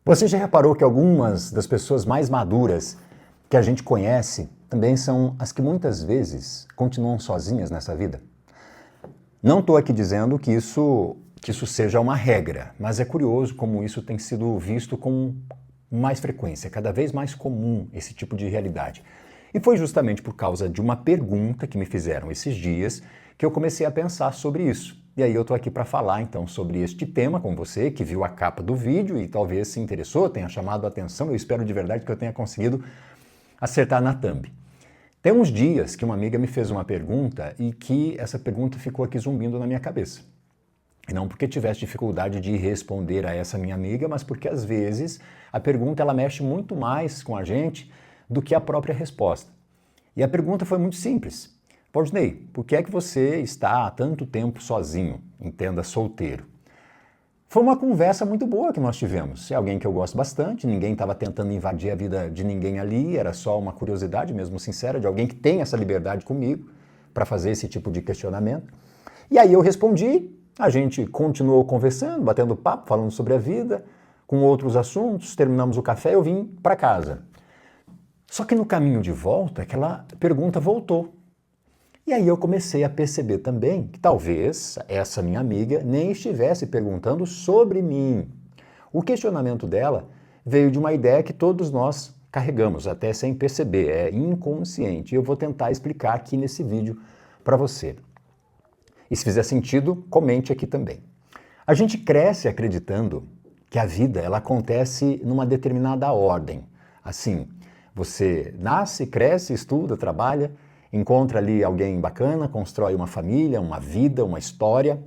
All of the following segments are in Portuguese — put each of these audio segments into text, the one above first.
Você já reparou que algumas das pessoas mais maduras que a gente conhece também são as que muitas vezes continuam sozinhas nessa vida? Não estou aqui dizendo que isso seja uma regra, mas é curioso como isso tem sido visto com mais frequência, cada vez mais comum esse tipo de realidade. E foi justamente por causa de uma pergunta que me fizeram esses dias que eu comecei a pensar sobre isso. E aí eu estou aqui para falar então sobre este tema com você, que viu a capa do vídeo e talvez se interessou, tenha chamado a atenção. Eu espero de verdade que eu tenha conseguido acertar na thumb. Tem uns dias que uma amiga me fez uma pergunta e que essa pergunta ficou aqui zumbindo na minha cabeça. E não porque tivesse dificuldade de responder a essa minha amiga, mas porque às vezes a pergunta ela mexe muito mais com a gente do que a própria resposta. E a pergunta foi muito simples. Valdinei, por que é que você está há tanto tempo sozinho? Entenda, solteiro. Foi uma conversa muito boa que nós tivemos. É alguém que eu gosto bastante, ninguém estava tentando invadir a vida de ninguém ali, era só uma curiosidade mesmo sincera de alguém que tem essa liberdade comigo para fazer esse tipo de questionamento. E aí eu respondi, a gente continuou conversando, batendo papo, falando sobre a vida, com outros assuntos, terminamos o café e eu vim para casa. Só que no caminho de volta, aquela pergunta voltou. E aí eu comecei a perceber também que talvez essa minha amiga nem estivesse perguntando sobre mim. O questionamento dela veio de uma ideia que todos nós carregamos, até sem perceber, é inconsciente. E eu vou tentar explicar aqui nesse vídeo para você. E se fizer sentido, comente aqui também. A gente cresce acreditando que a vida ela acontece numa determinada ordem. Assim, você nasce, cresce, estuda, trabalha, encontra ali alguém bacana, constrói uma família, uma vida, uma história.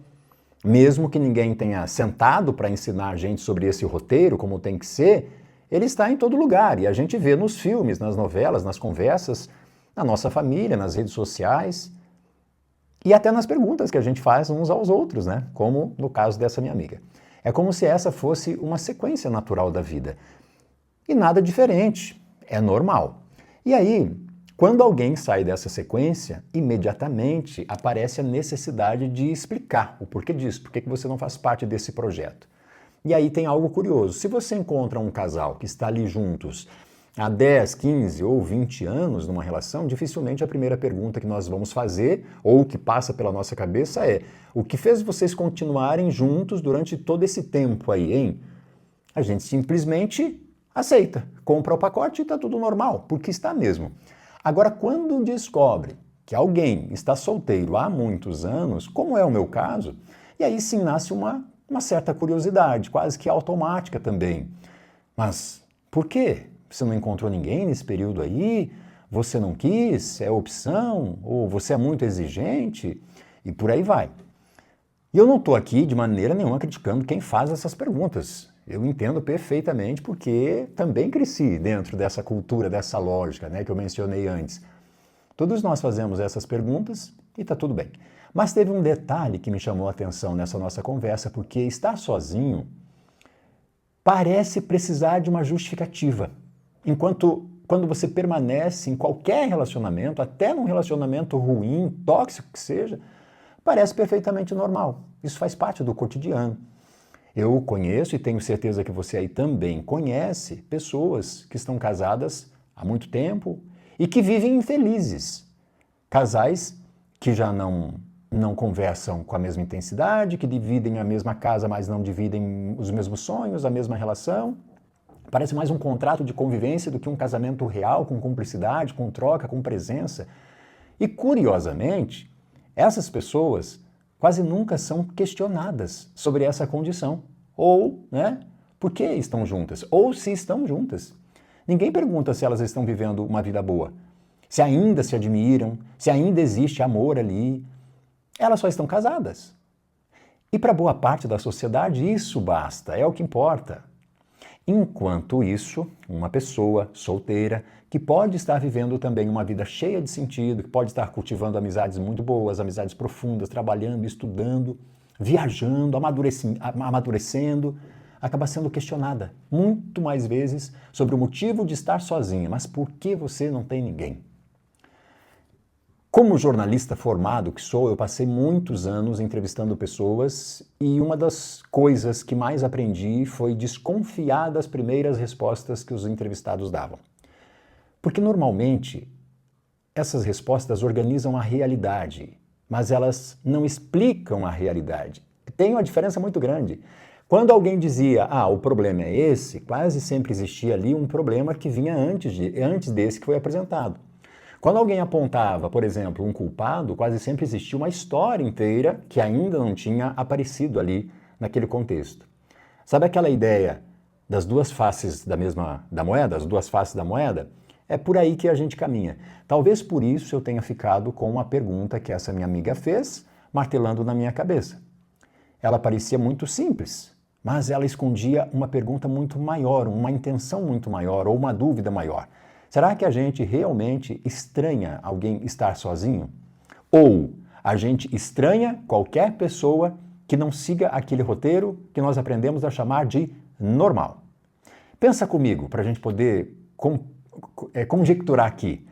Mesmo que ninguém tenha sentado para ensinar a gente sobre esse roteiro, como tem que ser, ele está em todo lugar. E a gente vê nos filmes, nas novelas, nas conversas, na nossa família, nas redes sociais e até nas perguntas que a gente faz uns aos outros, né? Como no caso dessa minha amiga. É como se essa fosse uma sequência natural da vida. E nada diferente, é normal. E aí, quando alguém sai dessa sequência, imediatamente aparece a necessidade de explicar o porquê disso, por que você não faz parte desse projeto. E aí tem algo curioso, se você encontra um casal que está ali juntos há 10, 15 ou 20 anos numa relação, dificilmente a primeira pergunta que nós vamos fazer, ou que passa pela nossa cabeça é: o que fez vocês continuarem juntos durante todo esse tempo aí, hein? A gente simplesmente aceita, compra o pacote e está tudo normal, porque está mesmo. Agora, quando descobre que alguém está solteiro há muitos anos, como é o meu caso, e aí sim nasce uma certa curiosidade, quase que automática também. Mas por quê? Você não encontrou ninguém nesse período aí? Você não quis? É opção? Ou você é muito exigente? E por aí vai. E eu não estou aqui de maneira nenhuma criticando quem faz essas perguntas. Eu entendo perfeitamente porque também cresci dentro dessa cultura, dessa lógica, né, que eu mencionei antes. Todos nós fazemos essas perguntas e está tudo bem. Mas teve um detalhe que me chamou a atenção nessa nossa conversa, porque estar sozinho parece precisar de uma justificativa. Enquanto quando você permanece em qualquer relacionamento, até num relacionamento ruim, tóxico que seja, parece perfeitamente normal. Isso faz parte do cotidiano. Eu conheço e tenho certeza que você aí também conhece pessoas que estão casadas há muito tempo e que vivem infelizes. Casais que já não conversam com a mesma intensidade, que dividem a mesma casa, mas não dividem os mesmos sonhos, a mesma relação. Parece mais um contrato de convivência do que um casamento real, com cumplicidade, com troca, com presença. E, curiosamente, essas pessoas quase nunca são questionadas sobre essa condição. Ou, né, por que estão juntas? Ou se estão juntas. Ninguém pergunta se elas estão vivendo uma vida boa, se ainda se admiram, se ainda existe amor ali. Elas só estão casadas. E para boa parte da sociedade isso basta, é o que importa. Enquanto isso, uma pessoa solteira que pode estar vivendo também uma vida cheia de sentido, que pode estar cultivando amizades muito boas, amizades profundas, trabalhando, estudando, viajando, amadurecendo, acaba sendo questionada muito mais vezes sobre o motivo de estar sozinha. Mas por que você não tem ninguém? Como jornalista formado que sou, eu passei muitos anos entrevistando pessoas e uma das coisas que mais aprendi foi desconfiar das primeiras respostas que os entrevistados davam. Porque normalmente essas respostas organizam a realidade, mas elas não explicam a realidade. Tem uma diferença muito grande. Quando alguém dizia, o problema é esse, quase sempre existia ali um problema que vinha antes desse que foi apresentado. Quando alguém apontava, por exemplo, um culpado, quase sempre existia uma história inteira que ainda não tinha aparecido ali naquele contexto. Sabe aquela ideia das duas faces da moeda, as duas faces da moeda? É por aí que a gente caminha. Talvez por isso eu tenha ficado com uma pergunta que essa minha amiga fez, martelando na minha cabeça. Ela parecia muito simples, mas ela escondia uma pergunta muito maior, uma intenção muito maior ou uma dúvida maior. Será que a gente realmente estranha alguém estar sozinho? Ou a gente estranha qualquer pessoa que não siga aquele roteiro que nós aprendemos a chamar de normal? Pensa comigo, para a gente poder conjecturar aqui.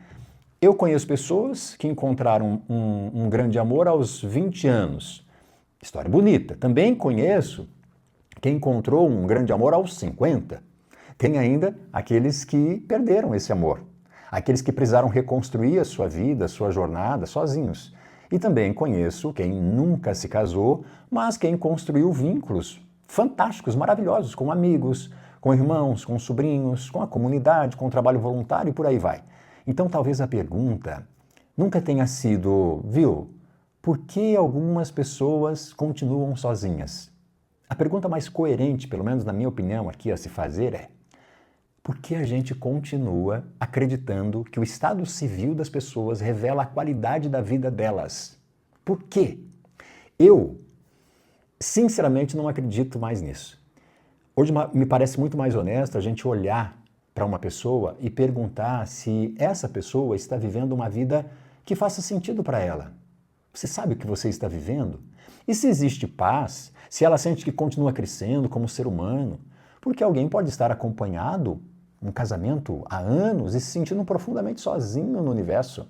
Eu conheço pessoas que encontraram um grande amor aos 20 anos. História bonita. Também conheço quem encontrou um grande amor aos 50. Tem ainda aqueles que perderam esse amor, aqueles que precisaram reconstruir a sua vida, a sua jornada sozinhos. E também conheço quem nunca se casou, mas quem construiu vínculos fantásticos, maravilhosos, com amigos, com irmãos, com sobrinhos, com a comunidade, com o trabalho voluntário e por aí vai. Então talvez a pergunta nunca tenha sido, por que algumas pessoas continuam sozinhas? A pergunta mais coerente, pelo menos na minha opinião aqui a se fazer é: por que a gente continua acreditando que o estado civil das pessoas revela a qualidade da vida delas? Por quê? Eu, sinceramente, não acredito mais nisso. Hoje me parece muito mais honesto a gente olhar para uma pessoa e perguntar se essa pessoa está vivendo uma vida que faça sentido para ela. Você sabe o que você está vivendo? E se existe paz, se ela sente que continua crescendo como ser humano, porque alguém pode estar acompanhado um casamento há anos e se sentindo profundamente sozinho no universo.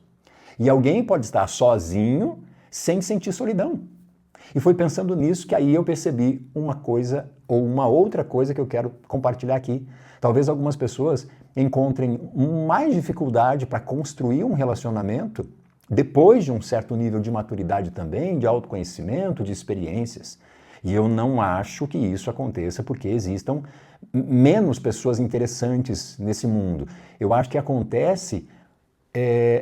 E alguém pode estar sozinho sem sentir solidão. E foi pensando nisso que aí eu percebi uma coisa ou uma outra coisa que eu quero compartilhar aqui. Talvez algumas pessoas encontrem mais dificuldade para construir um relacionamento depois de um certo nível de maturidade também, de autoconhecimento, de experiências. E eu não acho que isso aconteça porque existam menos pessoas interessantes nesse mundo. Eu acho que acontece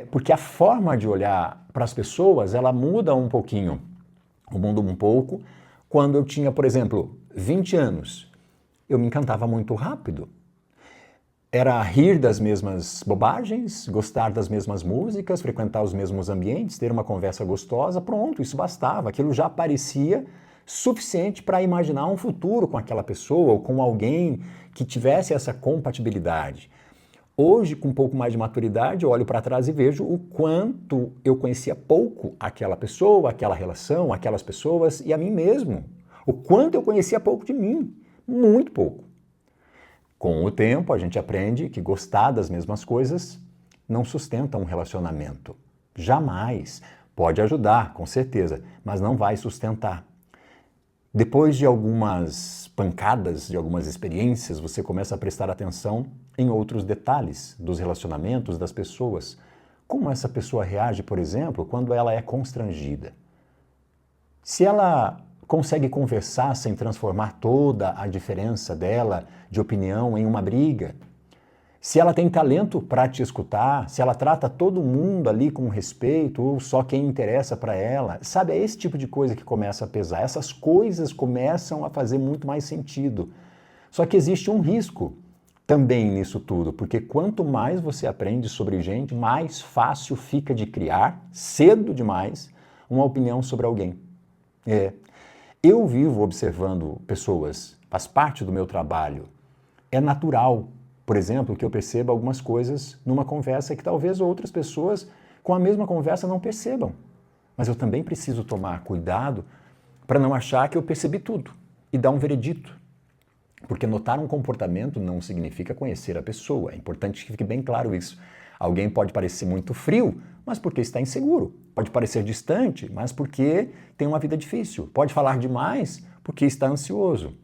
porque a forma de olhar para as pessoas, ela muda um pouquinho, o mundo um pouco. Quando eu tinha, por exemplo, 20 anos, eu me encantava muito rápido. Era rir das mesmas bobagens, gostar das mesmas músicas, frequentar os mesmos ambientes, ter uma conversa gostosa, pronto, isso bastava. Aquilo já parecia suficiente para imaginar um futuro com aquela pessoa ou com alguém que tivesse essa compatibilidade. Hoje, com um pouco mais de maturidade, eu olho para trás e vejo o quanto eu conhecia pouco aquela pessoa, aquela relação, aquelas pessoas e a mim mesmo. O quanto eu conhecia pouco de mim, muito pouco. Com o tempo, a gente aprende que gostar das mesmas coisas não sustenta um relacionamento. Jamais. Pode ajudar, com certeza, mas não vai sustentar. Depois de algumas pancadas, de algumas experiências, você começa a prestar atenção em outros detalhes dos relacionamentos das pessoas. Como essa pessoa reage, por exemplo, quando ela é constrangida. Se ela consegue conversar sem transformar toda a diferença dela de opinião em uma briga. Se ela tem talento para te escutar, se ela trata todo mundo ali com respeito ou só quem interessa para ela, sabe, é esse tipo de coisa que começa a pesar. Essas coisas começam a fazer muito mais sentido. Só que existe um risco também nisso tudo, porque quanto mais você aprende sobre gente, mais fácil fica de criar, cedo demais, uma opinião sobre alguém. Eu vivo observando pessoas, faz parte do meu trabalho. É natural, por exemplo, que eu perceba algumas coisas numa conversa que talvez outras pessoas com a mesma conversa não percebam. Mas eu também preciso tomar cuidado para não achar que eu percebi tudo e dar um veredito. Porque notar um comportamento não significa conhecer a pessoa. É importante que fique bem claro isso. Alguém pode parecer muito frio, mas porque está inseguro. Pode parecer distante, mas porque tem uma vida difícil. Pode falar demais porque está ansioso.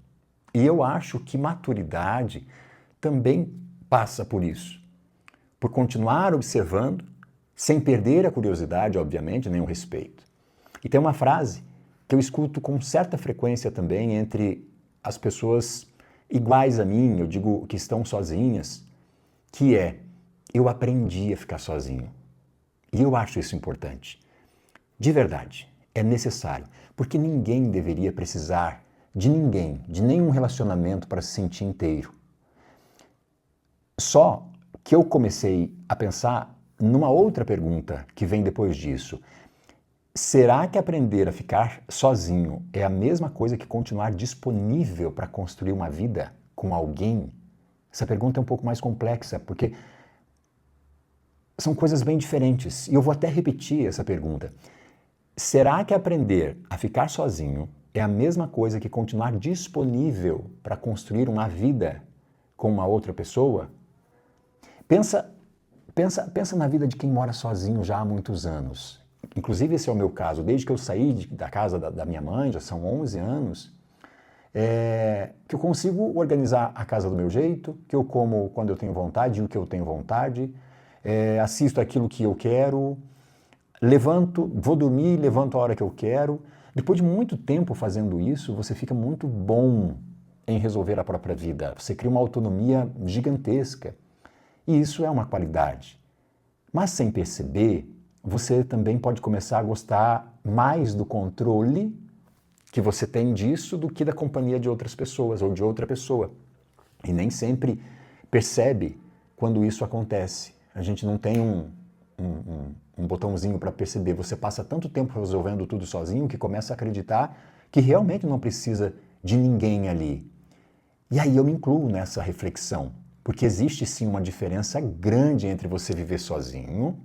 E eu acho que maturidade também passa por isso. Por continuar observando, sem perder a curiosidade, obviamente, nem o respeito. E tem uma frase que eu escuto com certa frequência também entre as pessoas iguais a mim, eu digo que estão sozinhas, que é: eu aprendi a ficar sozinho. E eu acho isso importante. De verdade, é necessário, porque ninguém deveria precisar de ninguém, de nenhum relacionamento para se sentir inteiro. Só que eu comecei a pensar numa outra pergunta que vem depois disso. Será que aprender a ficar sozinho é a mesma coisa que continuar disponível para construir uma vida com alguém? Essa pergunta é um pouco mais complexa, porque são coisas bem diferentes. E eu vou até repetir essa pergunta. Será que aprender a ficar sozinho é a mesma coisa que continuar disponível para construir uma vida com uma outra pessoa? Pensa na vida de quem mora sozinho já há muitos anos. Inclusive esse é o meu caso. Desde que eu saí da casa da minha mãe, já são 11 anos, que eu consigo organizar a casa do meu jeito, que eu como quando eu tenho vontade e o que eu tenho vontade, assisto aquilo que eu quero, levanto, vou dormir, levanto a hora que eu quero. Depois de muito tempo fazendo isso, você fica muito bom em resolver a própria vida. Você cria uma autonomia gigantesca. E isso é uma qualidade. Mas sem perceber, você também pode começar a gostar mais do controle que você tem disso do que da companhia de outras pessoas ou de outra pessoa. E nem sempre percebe quando isso acontece. A gente não tem um botãozinho para perceber. Você passa tanto tempo resolvendo tudo sozinho que começa a acreditar que realmente não precisa de ninguém ali. E aí eu me incluo nessa reflexão, porque existe sim uma diferença grande entre você viver sozinho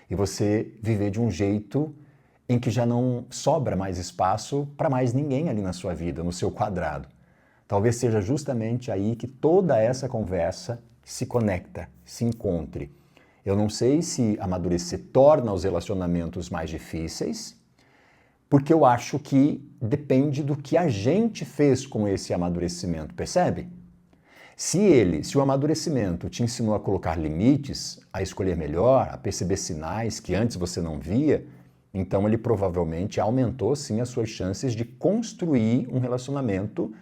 e você viver de um jeito em que já não sobra mais espaço para mais ninguém ali na sua vida, no seu quadrado. Talvez seja justamente aí que toda essa conversa se conecta, se encontre. Eu não sei se amadurecer torna os relacionamentos mais difíceis, porque eu acho que depende do que a gente fez com esse amadurecimento, percebe? Se o amadurecimento te ensinou a colocar limites, a escolher melhor, a perceber sinais que antes você não via, então ele provavelmente aumentou sim as suas chances de construir um relacionamento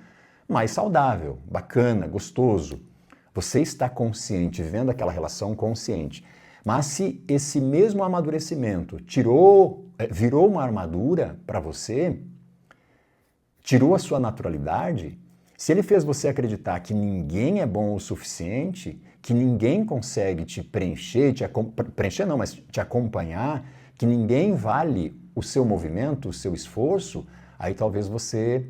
mais saudável, bacana, gostoso. Você está consciente, vivendo aquela relação consciente. Mas se esse mesmo amadurecimento virou uma armadura para você, tirou a sua naturalidade, se ele fez você acreditar que ninguém é bom o suficiente, que ninguém consegue te preencher, preencher não, mas te acompanhar, que ninguém vale o seu movimento, o seu esforço, aí talvez você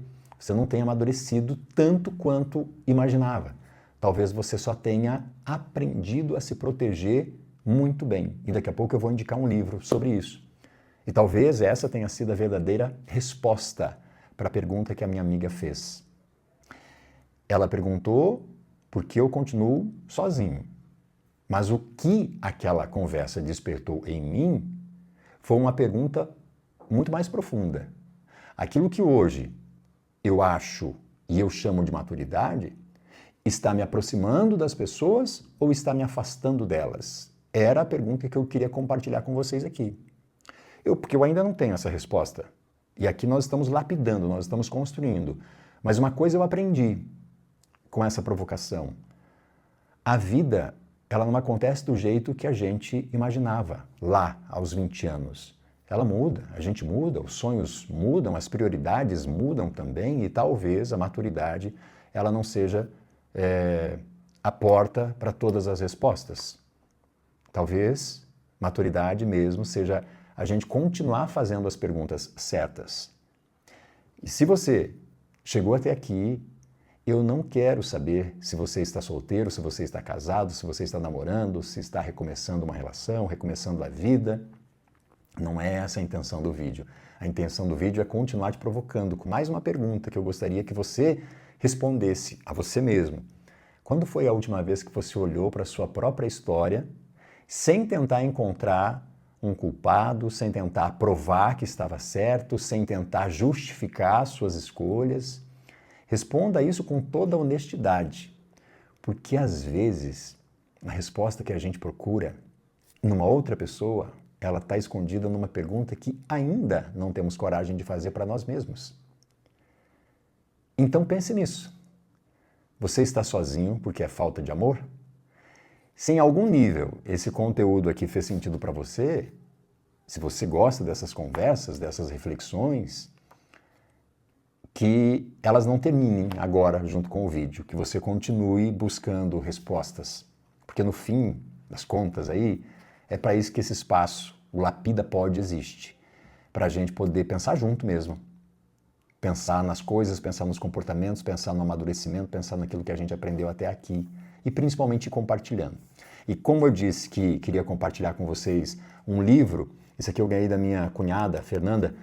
não tenha amadurecido tanto quanto imaginava. Talvez você só tenha aprendido a se proteger muito bem. E daqui a pouco eu vou indicar um livro sobre isso. E talvez essa tenha sido a verdadeira resposta para a pergunta que a minha amiga fez. Ela perguntou por que eu continuo sozinho. Mas o que aquela conversa despertou em mim foi uma pergunta muito mais profunda. Aquilo que hoje eu acho e eu chamo de maturidade está me aproximando das pessoas ou está me afastando delas? Era a pergunta que eu queria compartilhar com vocês aqui. Porque eu ainda não tenho essa resposta. E aqui nós estamos lapidando, nós estamos construindo. Mas uma coisa eu aprendi com essa provocação. A vida, ela não acontece do jeito que a gente imaginava lá aos 20 anos. Ela muda, a gente muda, os sonhos mudam, as prioridades mudam também e talvez a maturidade ela não seja a porta para todas as respostas. Talvez maturidade mesmo seja a gente continuar fazendo as perguntas certas. E se você chegou até aqui, eu não quero saber se você está solteiro, se você está casado, se você está namorando, se está recomeçando uma relação, recomeçando a vida. Não é essa a intenção do vídeo. A intenção do vídeo é continuar te provocando com mais uma pergunta que eu gostaria que você respondesse a você mesmo. Quando foi a última vez que você olhou para a sua própria história sem tentar encontrar um culpado, sem tentar provar que estava certo, sem tentar justificar suas escolhas. Responda isso com toda honestidade, porque às vezes a resposta que a gente procura numa outra pessoa, ela está escondida numa pergunta que ainda não temos coragem de fazer para nós mesmos. Então pense nisso. Você está sozinho porque é falta de amor? Se em algum nível esse conteúdo aqui fez sentido para você, se você gosta dessas conversas, dessas reflexões, que elas não terminem agora junto com o vídeo, que você continue buscando respostas. Porque no fim das contas aí, é para isso que esse espaço, o Lapida Pod, existe. Para a gente poder pensar junto mesmo. Pensar nas coisas, pensar nos comportamentos, pensar no amadurecimento, pensar naquilo que a gente aprendeu até aqui. E principalmente compartilhando. E como eu disse que queria compartilhar com vocês um livro, esse aqui eu ganhei da minha cunhada, Fernanda,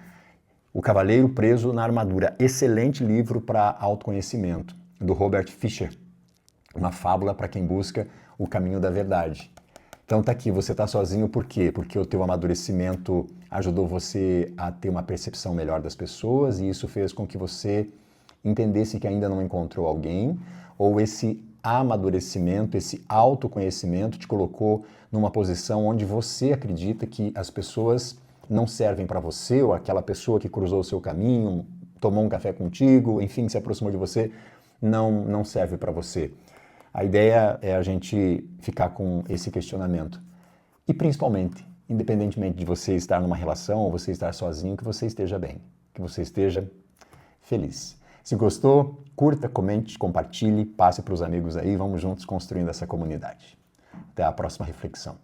O Cavaleiro Preso na Armadura. Excelente livro para autoconhecimento, do Robert Fisher. Uma fábula para quem busca o caminho da verdade. Então tá aqui, você tá sozinho por quê? Porque o teu amadurecimento ajudou você a ter uma percepção melhor das pessoas e isso fez com que você entendesse que ainda não encontrou alguém, ou esse amadurecimento, esse autoconhecimento te colocou numa posição onde você acredita que as pessoas não servem para você, ou aquela pessoa que cruzou o seu caminho, tomou um café contigo, enfim, se aproximou de você, não serve para você. A ideia é a gente ficar com esse questionamento. E principalmente, independentemente de você estar numa relação ou você estar sozinho, que você esteja bem, que você esteja feliz. Se gostou, curta, comente, compartilhe, passe para os amigos aí, vamos juntos construindo essa comunidade. Até a próxima reflexão.